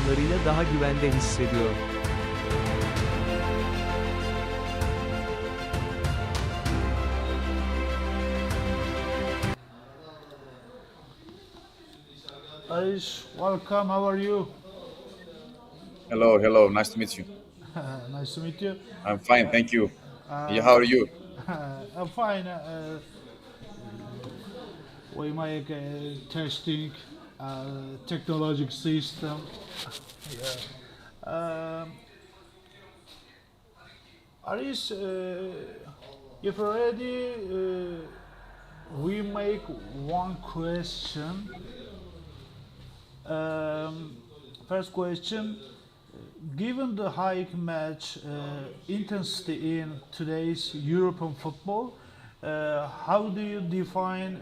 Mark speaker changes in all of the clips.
Speaker 1: adımlarıyla daha güvende hissediyor.
Speaker 2: Arish, welcome. How are you?
Speaker 3: Hello, nice to meet you.
Speaker 2: Nice to meet you.
Speaker 3: I'm fine, thank you.
Speaker 2: Uh,
Speaker 3: How are you?
Speaker 2: I'm fine. We make testing technological system. Yeah. Arish, if you're ready, we make one question. First question. Given the high match intensity in today's European football, how do you define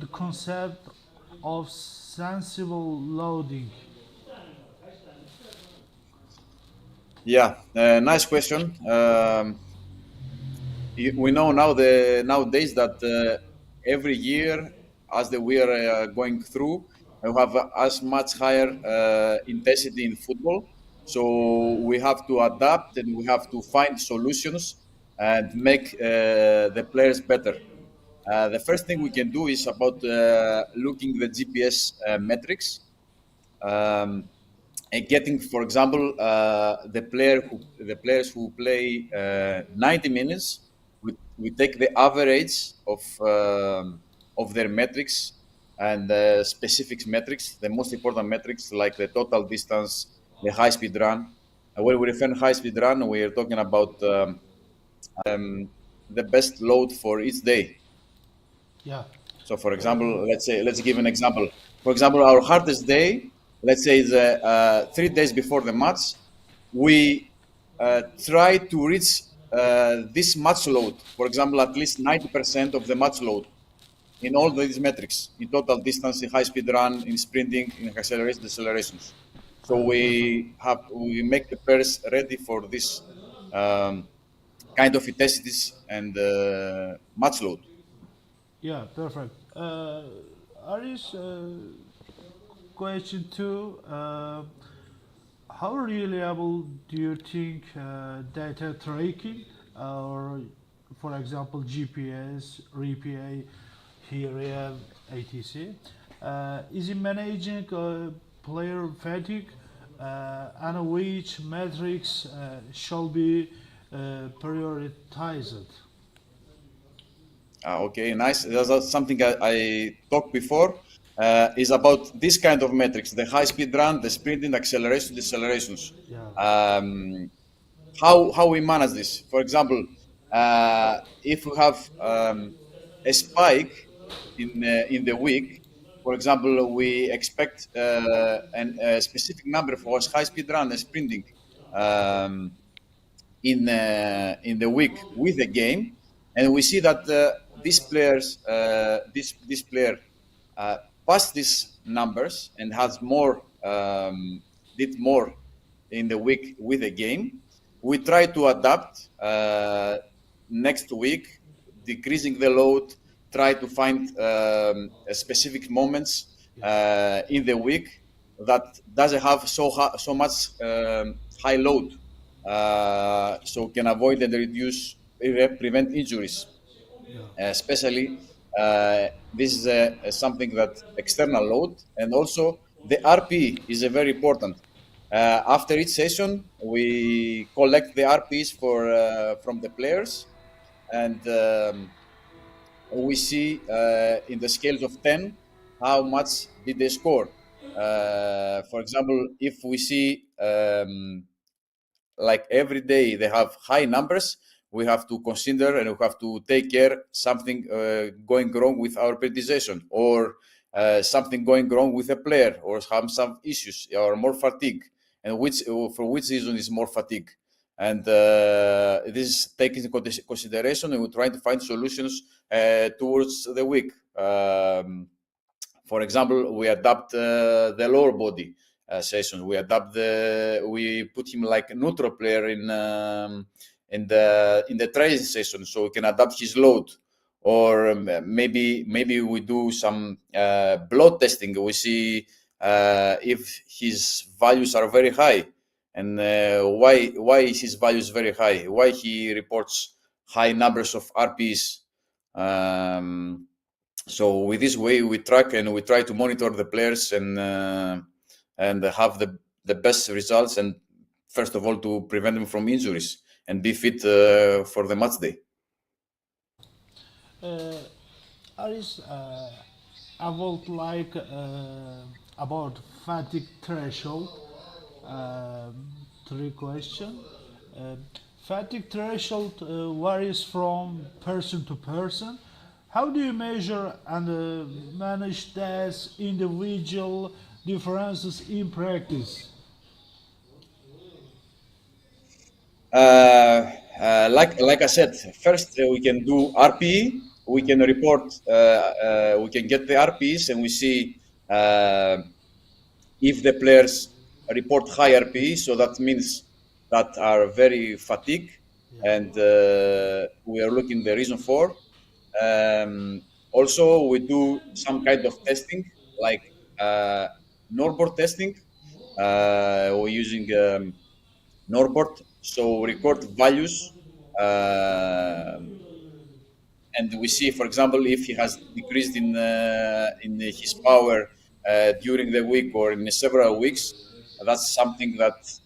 Speaker 2: the concept of sensible loading?
Speaker 3: Yeah, nice question. We know nowadays that every year, as we are going through, we have as much higher intensity in football. So we have to adapt and we have to find solutions and make the players better. The first thing we can do is about looking the GPS metrics. Um, and getting, for example, the players who play 90 minutes, we take the average of their metrics and specific metrics, the most important metrics like the total distance, the high speed run. And when we refer to high speed run, we are talking about the best load for each day.
Speaker 2: Yeah.
Speaker 3: So, for example, let's give an example. For example, our hardest day, let's say, is 3 days before the match. We try to reach this match load. For example, at least 90% of the match load in all these metrics: in total distance, in high speed run, in sprinting, in acceleration, decelerations. So
Speaker 2: Perfect.
Speaker 3: we make the players ready for this kind of intensities and match load.
Speaker 2: Yeah, perfect. Arish, question two. How reliable do you think data tracking, or for example GPS, replay, here we have ATC, is in managing player fatigue, and which metrics shall be prioritized?
Speaker 3: Okay, nice. That's something I talked before. Is about this kind of metrics: the high speed run, the sprinting, acceleration, decelerations.
Speaker 2: Yeah.
Speaker 3: Um, how we manage this? For example, if we have a spike in the week, for example, we expect a specific number for high speed run and sprinting um, in the week with the game, and we see that this player passed these numbers and has more did more in the week with the game. We try to adapt next week, decreasing the load. Try to find specific moments in the week that doesn't have so much high load, so can avoid and reduce, prevent injuries.
Speaker 2: Yeah.
Speaker 3: Especially, this is something that external load, and also the RP is a very important. After each session, we collect the RPs from the players, and we see in the scales of 10 how much did they score. For example, if we see like every day they have high numbers, we have to consider and we have to take care something going wrong with our prioritization, or something going wrong with a player, or some issues or more fatigue, and which for which reason is more fatigue. And this is taken into consideration, and we're trying to find solutions towards the week. For example, we adapt the lower body sessions. We put him like a neutral player in the training session, so we can adapt his load. Or maybe we do some blood testing. We see if his values are very high, and why is his values very high? Why he reports high numbers of RPs? So with this way, we track and we try to monitor the players and have the best results, and first of all to prevent them from injuries and be fit for the match day.
Speaker 2: Aris, I would like about fatigue threshold. Three questions. Fatigue threshold varies from person to person. How do you measure and manage these individual differences in practice?
Speaker 3: Like I said, first we can do RPE. We can report. We can get the RPs, and we see if the players report high RPE. So that means that are very fatigued, and we are looking the reason for. Also, we do some kind of testing, like Norbord testing. We're using Norbord, so record values, and we see, for example, if he has decreased in his power during the week or in several weeks. That's something that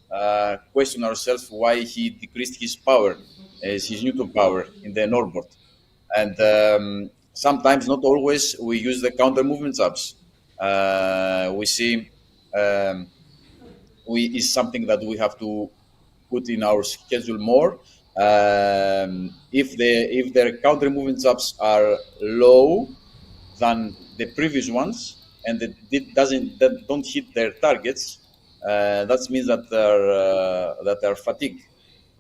Speaker 3: question ourselves why he decreased his power, his Newton power in the Norbord. And sometimes, not always, we use the counter movement apps. We see is something that we have to put in our schedule more. If their counter movement apps are low than the previous ones and that don't hit their targets, that means that they're fatigued.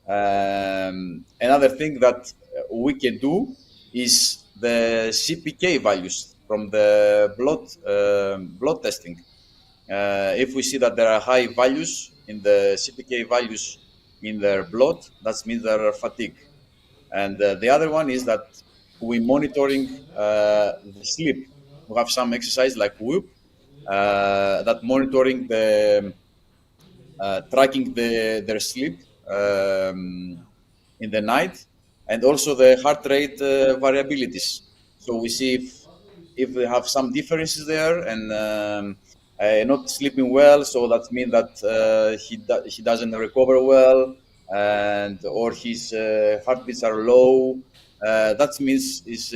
Speaker 3: Another thing that we can do is the CPK values from the blood testing. If we see that there are high values in the CPK values in their blood, that means they are fatigued. And the other one is that we monitoring the sleep. We have some exercise like Whoop that monitoring the tracking their sleep in the night, and also the heart rate variabilities. So we see if we have some differences there, and not sleeping well, so that means that he doesn't recover well, and or his heartbeats are low. That means is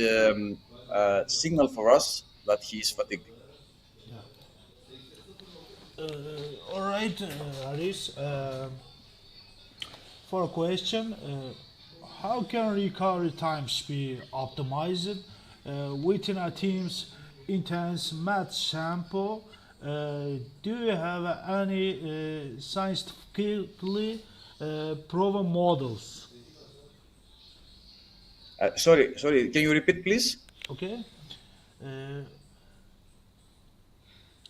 Speaker 3: signal for us that he is fatigued.
Speaker 2: All right, Aris. For a question, how can recovery times be optimized within a team's intense match tempo? Do you have any scientifically proven models?
Speaker 3: Sorry, can you repeat, please?
Speaker 2: Okay. Uh,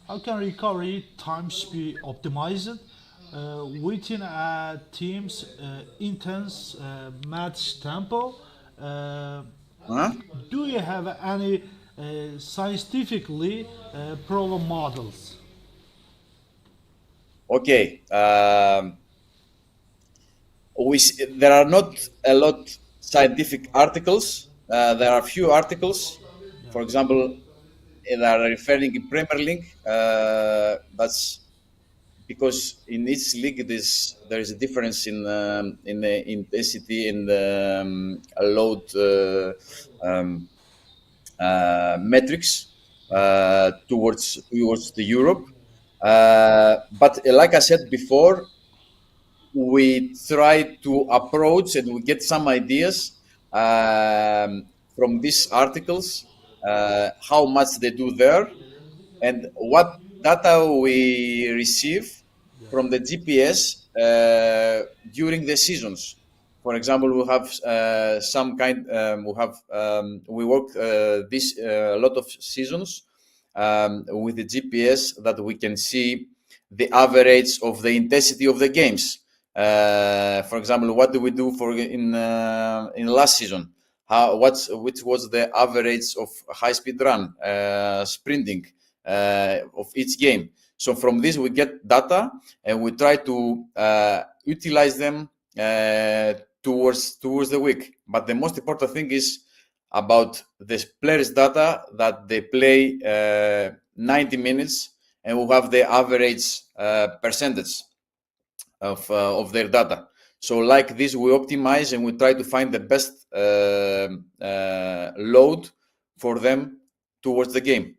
Speaker 2: how can recovery times be optimized within a team's intense match tempo? Uh,
Speaker 3: Huh?
Speaker 2: do you have any scientifically proven models?
Speaker 3: Okay. There are not a lot scientific articles. There are few articles. For example, that are referring in Premier League. That's because in each league there is a difference in the intensity and the load metrics towards the Europe. But like I said before, we try to approach and we get some ideas from these articles, how much they do there, and what data we receive from the GPS during the seasons. For example, we have some kind. We work this a lot of seasons with the GPS that we can see the average of the intensity of the games. For example, what do we do in last season? Which was the average of high speed run, sprinting of each game? So from this we get data, and we try to utilize them towards the week. But the most important thing is about the players' data, that they play 90 minutes, and we have the average percentage of their data. So like this, we optimize and we try to find the best load for them towards the game.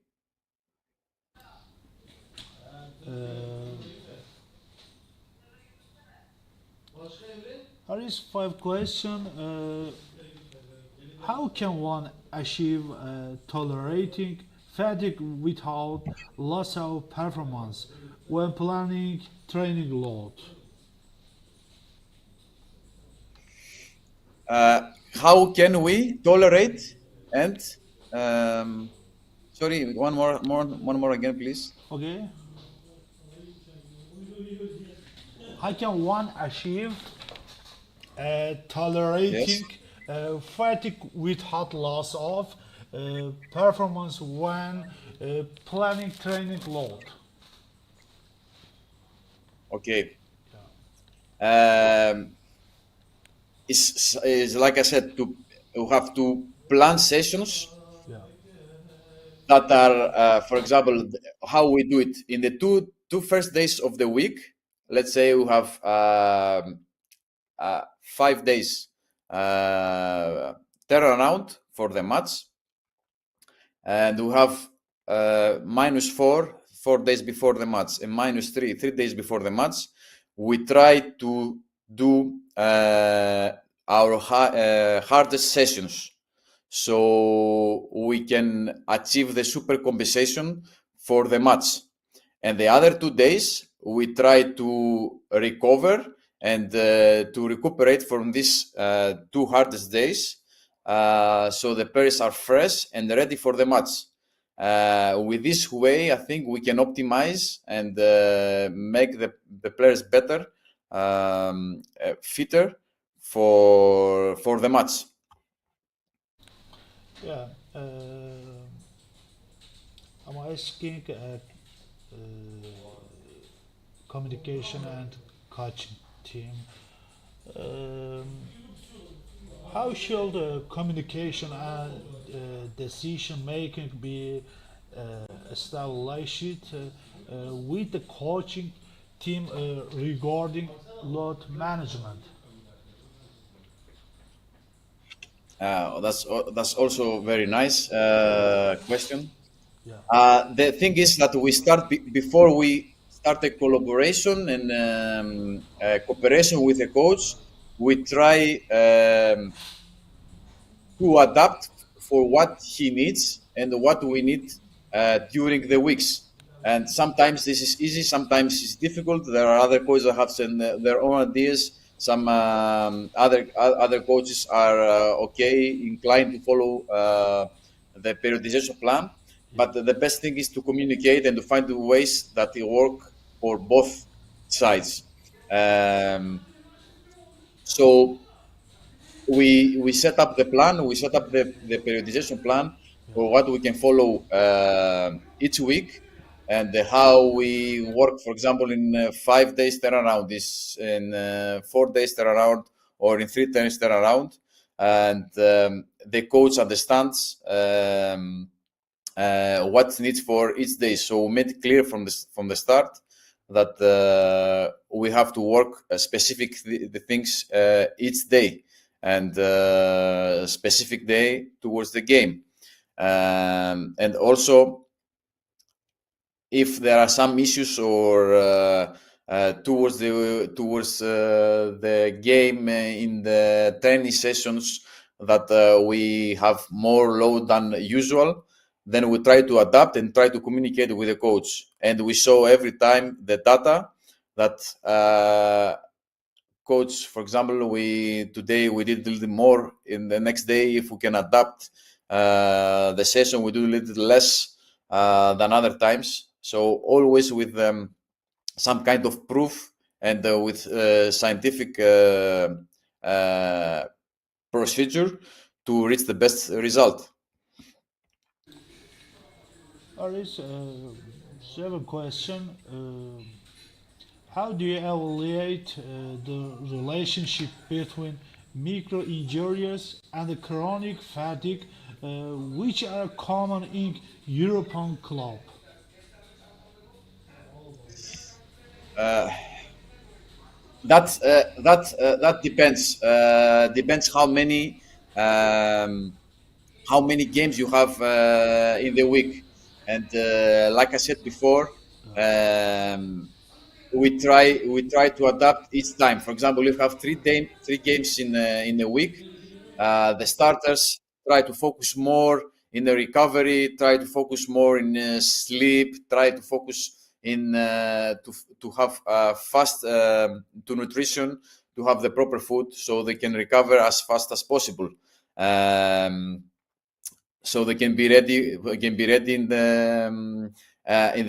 Speaker 2: There is 5 question. How can one achieve tolerating fatigue without loss of performance when planning training load?
Speaker 3: How can we tolerate and sorry, one more again, please.
Speaker 2: Okay. How can one achieve tolerating fatigue without loss of performance when planning training load?
Speaker 3: Okay. Is like I said, you have to plan sessions
Speaker 2: Yeah.
Speaker 3: that are, for example, how we do it in the two first days of the week. Let's say we have 5 days turnaround for the match, and we have -4 days before the match, and -3 days before the match. We try to do our hardest sessions, so we can achieve the super compensation for the match. And the other 2 days, we try to recover and to recuperate from these 2 hardest days, so the players are fresh and ready for the match. With this way, I think we can optimize and make the players better, fitter for the match.
Speaker 2: Yeah. I'm asking communication and coaching team. Um, how should communication and decision making be established with the coaching team regarding load management?
Speaker 3: That's also very nice question.
Speaker 2: Yeah.
Speaker 3: The thing is that we start before we start a collaboration and cooperation with a coach. We try to adapt for what he needs and what we need during the weeks. And sometimes this is easy, sometimes it's difficult. There are other coaches that have their own ideas. Some other coaches are okay, inclined to follow the periodization plan. But the best thing is to communicate and to find the ways that it work for both sides. So we set up the plan, we set up the periodization plan for what we can follow each week, and how we work, for example, in 5 days turnaround, this in 4 days turnaround, or in 3 days turnaround, and the coach understands what needs for each day. So we made it clear from the start that we have to work specific the things each day, and specific day towards the game. And also, if there are some issues or towards the game in the training sessions that we have more load than usual, then we try to adapt and try to communicate with the coach. And we show every time the data that coach, for example, today we did a little more. In the next day, if we can adapt the session, we do a little less than other times. So always with some kind of proof and with scientific procedure to reach the best result.
Speaker 2: Or is So I have a question. How do you evaluate the relationship between micro injuries and the chronic fatigue, which are common in European club?
Speaker 3: That depends. Depends how many games you have in the week, and like I said before, we try to adapt each time. For example, if you have three games in a week, the starters try to focus more in the recovery, try to focus more in sleep, try to focus in to have fast to nutrition, to have the proper food, so they can recover as fast as possible. Um, so they can be ready in the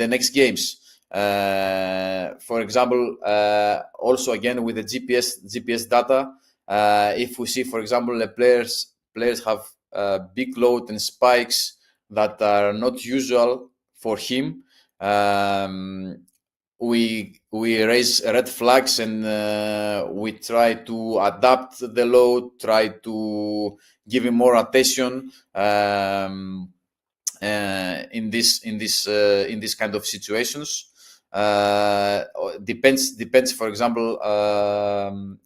Speaker 3: next games. For example, also again with the GPS data, if we see, for example, the players have big load and spikes that are not usual for him, we raise red flags, and we try to adapt the load, try to give him more attention in this kind of situations. Depends. For example,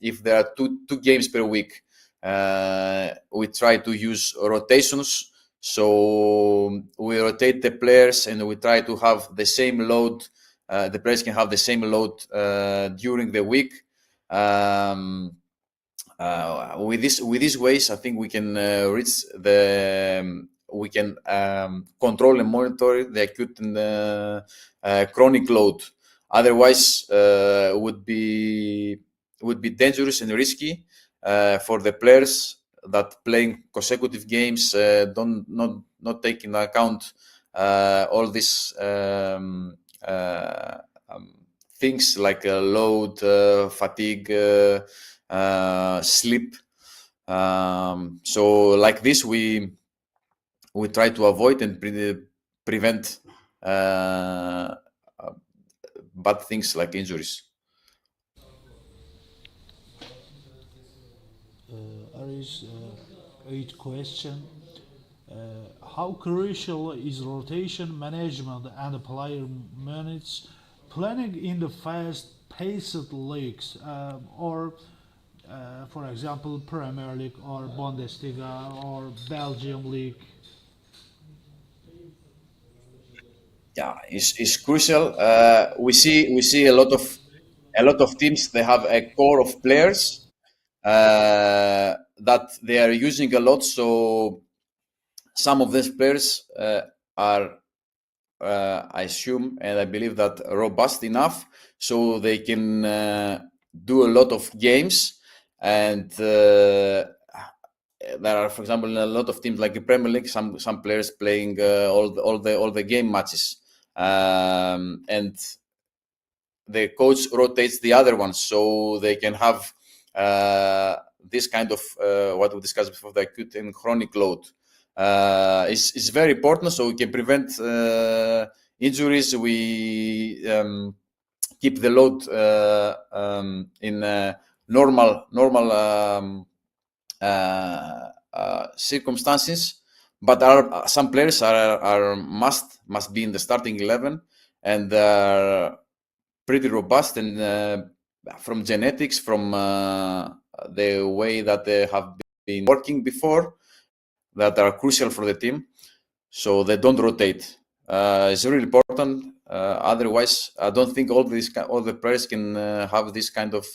Speaker 3: if there are two games per week, we try to use rotations. So we rotate the players, and we try to have the same load. The players can have the same load during the week. With these ways, I think we can reach we can control and monitor the acute and chronic load. Otherwise, would be dangerous and risky for the players that playing consecutive games, don't not take into account all these things like load, fatigue, sleep. So like this, we try to avoid and prevent bad things like injuries.
Speaker 2: Aris, eighth question. How crucial is rotation management and player minutes planning in the fast-paced leagues, or, for example, Premier League or Bundesliga or Belgium League?
Speaker 3: Yeah, is crucial. We see a lot of teams. They have a core of players that they are using a lot. So some of these players are, I assume, and I believe that robust enough, so they can do a lot of games. And there are, for example, a lot of teams like the Premier League, some players playing all the game matches, and the coach rotates the other ones, so they can have this kind of what we discussed before, the acute and chronic load. Is very important, so we can prevent injuries. We keep the load in normal circumstances. But some players are must be in the starting 11, and pretty robust, and from genetics, from the way that they have been working before, that are crucial for the team, so they don't rotate. It's really important. Otherwise, I don't think all the players can have this kind of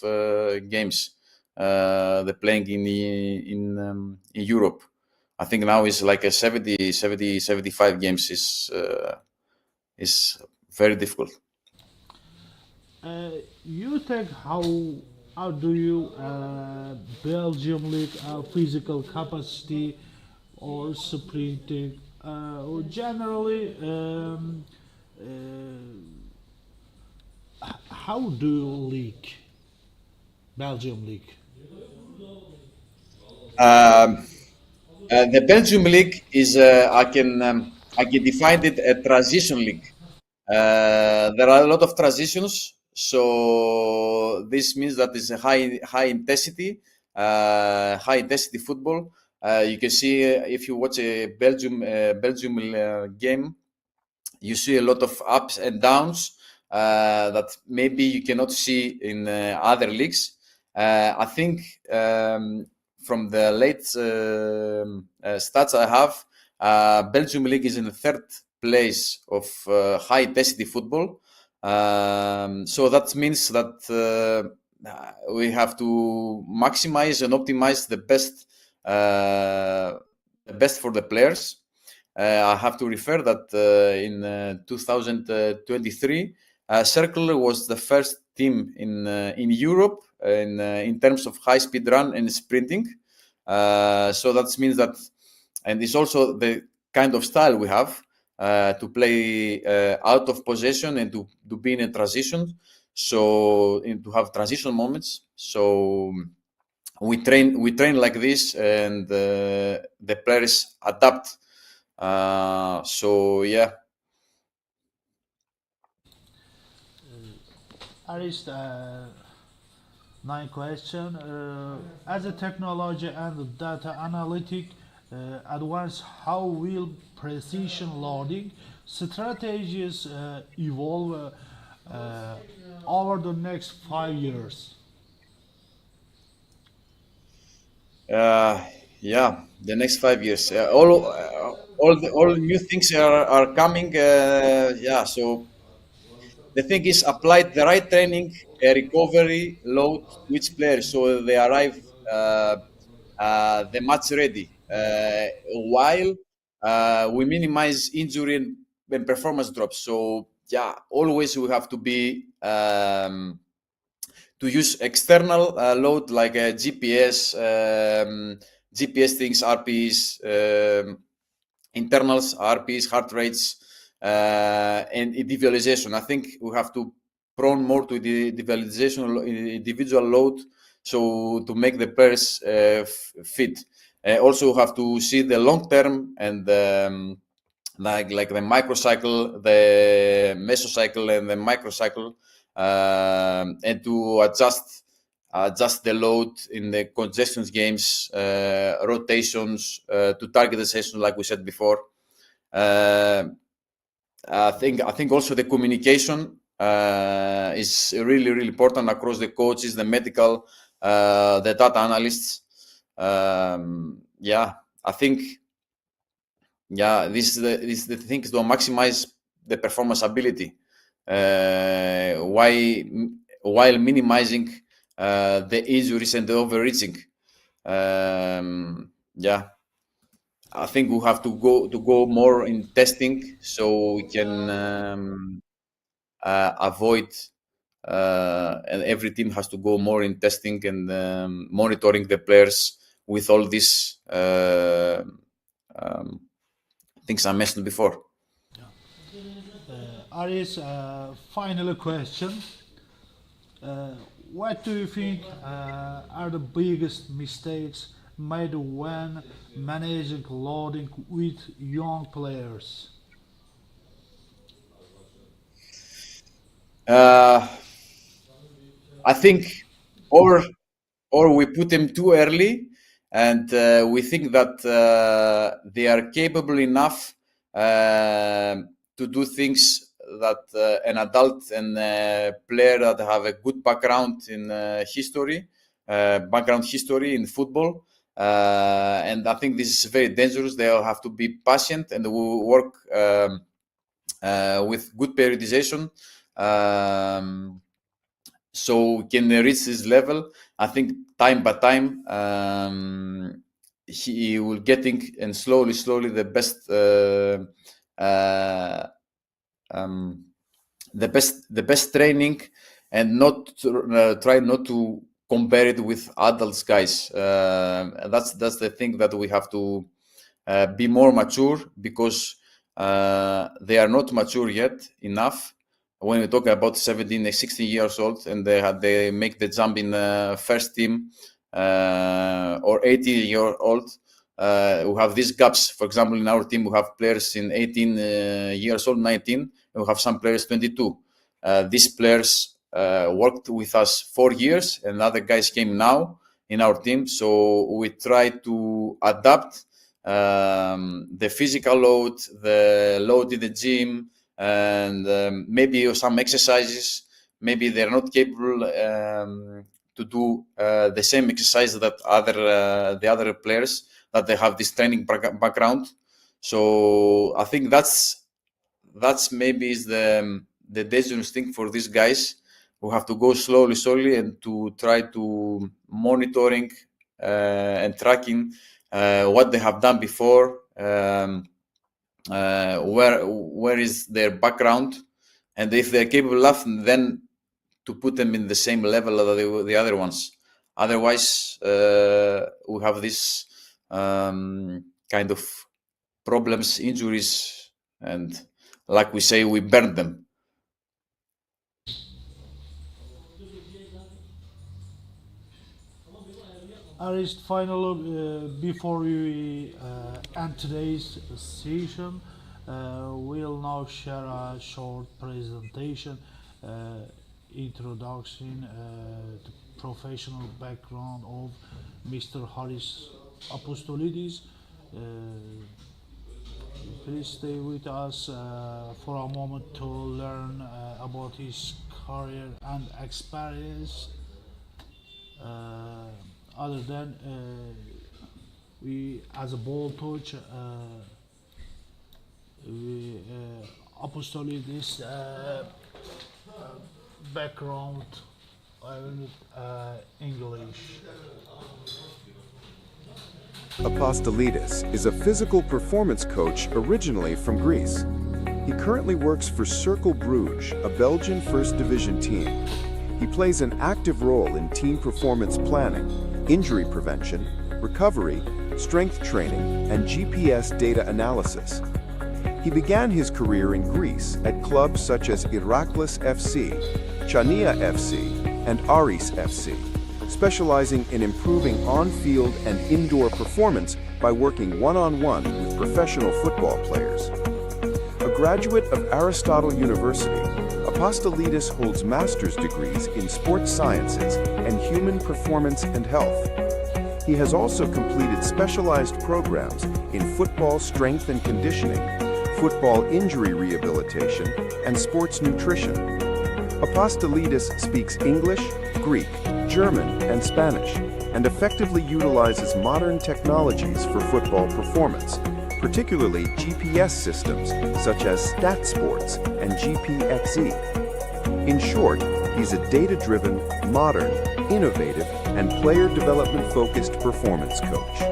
Speaker 3: games. They're playing in Europe. I think now is like a 75 games is very difficult.
Speaker 2: You think how do you Belgium League physical capacity or sprinting or generally how do you league Belgium League?
Speaker 3: Um, the Belgium league is I can define it a transition league. There are a lot of transitions, so this means that it's a high intensity football. You can see if you watch a Belgium game, you see a lot of ups and downs that maybe you cannot see in other leagues. I think from the late stats I have, Belgium league is in the third place of high intensity football. So that means that we have to maximize and optimize the best for the players. I have to refer that in 2023, Circle was the first team in Europe in terms of high-speed run and sprinting. So that means that, and it's also the kind of style we have to play out of possession and to be in a transition. So to have transition moments. So we train like this, and the players adapt. So yeah.
Speaker 2: Aris, nine question. As a technology and data analytic advance, how will precision loading strategies evolve over the next 5 years?
Speaker 3: Yeah, the next 5 years. All new things are coming. Yeah, so the thing is, applied the right training, recovery load to each player, so they arrive the match ready. While we minimize injury and performance drops. So yeah, always we have to be to use external load like GPS things, RPs, internals, RPs, heart rates, and individualization. I think we have to prone more to the individual load, so to make the players fit. Also, we have to see the long term and like the microcycle, the mesocycle, and the microcycle, and to adjust the load in the congestion games, rotations, to target the session, like we said before. I think also the communication is really important across the coaches, the medical, the data analysts. Yeah, I think this is the thing to maximize the performance ability, while minimizing the injuries and the overreaching. Yeah, I think we have to go more in testing, so we can avoid. And every team has to go more in testing and monitoring the players with all these things I mentioned before.
Speaker 2: Aris, final question. Uh, what do you think are the biggest mistakes made when managing loading with young players?
Speaker 3: Uh, I think, or we put them too early, and we think that they are capable enough to do things that an adult and player that have a good background in background history in football. And I think this is very dangerous. They all have to be patient and work with good periodization. So we can reach this level. I think time by time he will getting, and slowly the best the best training, and not to, try not to compare it with adults guys. That's the thing that we have to be more mature, because they are not mature yet enough. When we talk about 17 and 16 years old, and they make the jump in first team, or 18-year-old, we have these gaps. For example, in our team, we have players in 18 years old, 19, and we have some players 22. These players worked with us 4 years, and other guys came now in our team. So we try to adapt the physical load, the load in the gym, and maybe some exercises. Maybe they're not capable to do the same exercise that the other players, that they have this training background. So I think that's maybe is the dangerous thing for these guys, who have to go slowly and to try to monitoring and tracking what they have done before, where is their background, and if they're capable of, then to put them in the same level as the other ones. Otherwise, we have this kind of problems, injuries, and like we say, we burn them.
Speaker 2: Arist, finally, before we end today's session, we'll now share a short presentation, introduction to professional background of Mr. Haris Apostolidis. Please stay with us for a moment to learn about his career and experience. Other than we, as a Balltouch, we Apostolidis background English.
Speaker 4: Apostolidis is a physical performance coach originally from Greece. He currently works for Cercle Bruges, a Belgian First Division team. He plays an active role in team performance planning, injury prevention, recovery, strength training, and GPS data analysis. He began his career in Greece at clubs such as Iraklis FC, Chania FC, and Aris FC, specializing in improving on-field and indoor performance by working one-on-one with professional football players. A graduate of Aristotle University, Apostolidis holds master's degrees in sports sciences and human performance and health. He has also completed specialized programs in football strength and conditioning, football injury rehabilitation, and sports nutrition. Apostolidis speaks English, Greek, German, and Spanish, and effectively utilizes modern technologies for football performance, particularly GPS systems such as StatSports and GPXE. In short, he's a data-driven, modern, innovative, and player development-focused performance coach.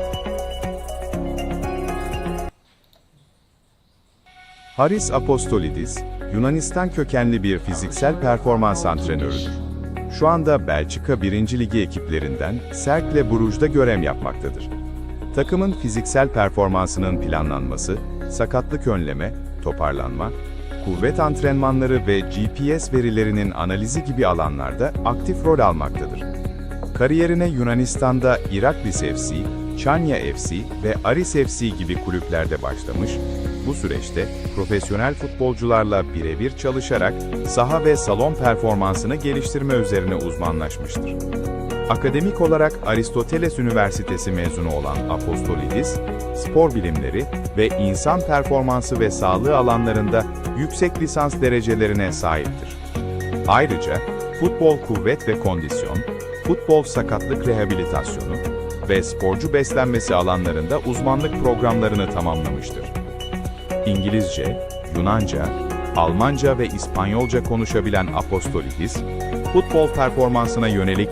Speaker 5: Haris Apostolidis, Yunanistan kökenli bir fiziksel performans antrenörüdür. Şu anda Belçika 1. Ligi ekiplerinden Cercle Bruges'da görev yapmaktadır. Takımın fiziksel performansının planlanması, sakatlık önleme, toparlanma, kuvvet antrenmanları ve GPS verilerinin analizi gibi alanlarda aktif rol almaktadır. Kariyerine Yunanistan'da Iraklis FC, Chania FC ve Aris FC gibi kulüplerde başlamış, bu süreçte profesyonel futbolcularla birebir çalışarak saha ve salon performansını geliştirme üzerine uzmanlaşmıştır. Akademik olarak Aristoteles Üniversitesi mezunu olan Apostolidis, spor bilimleri ve insan performansı ve sağlığı alanlarında yüksek lisans derecelerine sahiptir. Ayrıca futbol kuvvet ve kondisyon, futbol sakatlık rehabilitasyonu ve sporcu beslenmesi alanlarında uzmanlık programlarını tamamlamıştır. İngilizce, Yunanca, Almanca ve İspanyolca konuşabilen Apostolidis, futbol performansına yönelik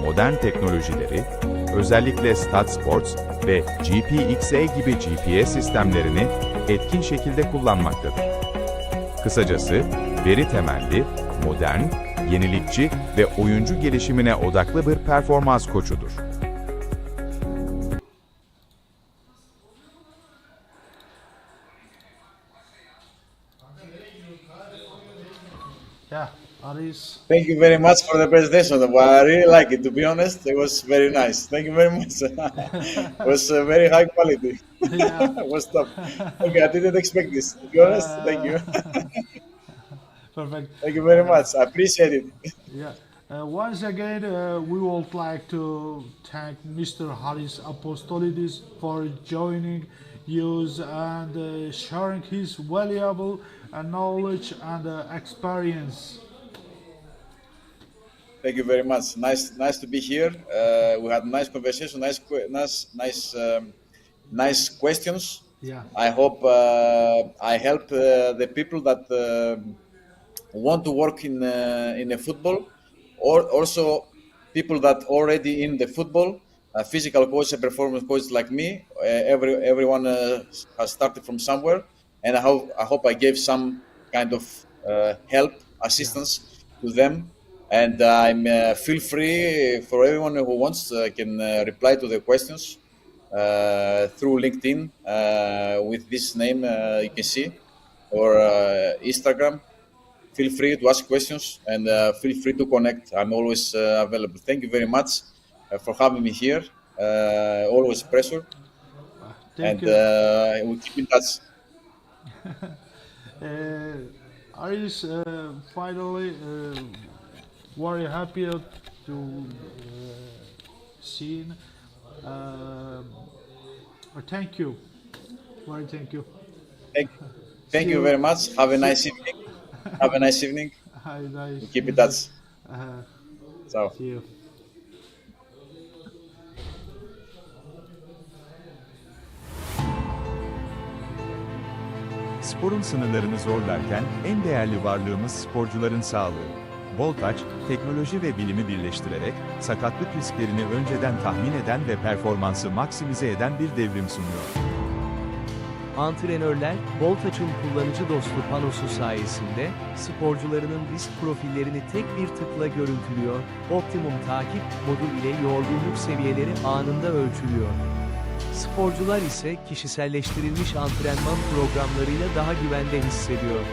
Speaker 5: modern teknolojileri, özellikle StatSports ve GPXE gibi GPS sistemlerini etkin şekilde kullanmaktadır. Kısacası, veri temelli, modern, yenilikçi ve oyuncu gelişimine odaklı bir performans koçudur.
Speaker 2: Yeah, Haris.
Speaker 3: Thank you very much for the presentation. I really like it, to be honest. It was very nice. Thank you very much. It was very high quality.
Speaker 2: Yeah.
Speaker 3: It was top. Okay, I didn't expect this, to be honest. Thank you.
Speaker 2: Perfect.
Speaker 3: Thank you very much. I appreciate it.
Speaker 2: Yeah. Once again, we would like to thank Mr. Haris Apostolidis for joining us and sharing his valuable knowledge and experience.
Speaker 3: Thank you very much. Nice to be here. We had nice conversation, nice questions.
Speaker 2: Yeah.
Speaker 3: I hope I help the people that want to work in a football, or also people that already in the football, a physical coach, a performance coach like me. Everyone has started from somewhere, and I hope I gave some kind of help, assistance to them. And I'm feel free for everyone who wants can reply to the questions through LinkedIn with this name you can see, or Instagram. Feel free to ask questions and feel free to connect. I'm always available. Thank you very much for having me here. Always a pleasure.
Speaker 2: Thank
Speaker 3: And
Speaker 2: you.
Speaker 3: we'll keep in touch.
Speaker 2: Aris, finally, very happy to see. Thank you. Very thank you.
Speaker 3: Thank you very much. Have a nice evening. Have a nice evening.
Speaker 2: Nice.
Speaker 3: Keep in touch. Ciao.
Speaker 2: See you.
Speaker 5: Sporun sınırlarını zorlarken en değerli varlığımız sporcuların sağlığı. Balltouch, teknoloji ve bilimi birleştirerek, sakatlık risklerini önceden tahmin eden ve performansı maksimize eden bir devrim sunuyor.
Speaker 1: Antrenörler, Balltouch'un kullanıcı dostu panosu sayesinde, sporcularının risk profillerini tek bir tıkla görüntülüyor, optimum takip modu ile yorgunluk seviyeleri anında ölçülüyor. Sporcular ise kişiselleştirilmiş antrenman programlarıyla daha güvende hissediyor.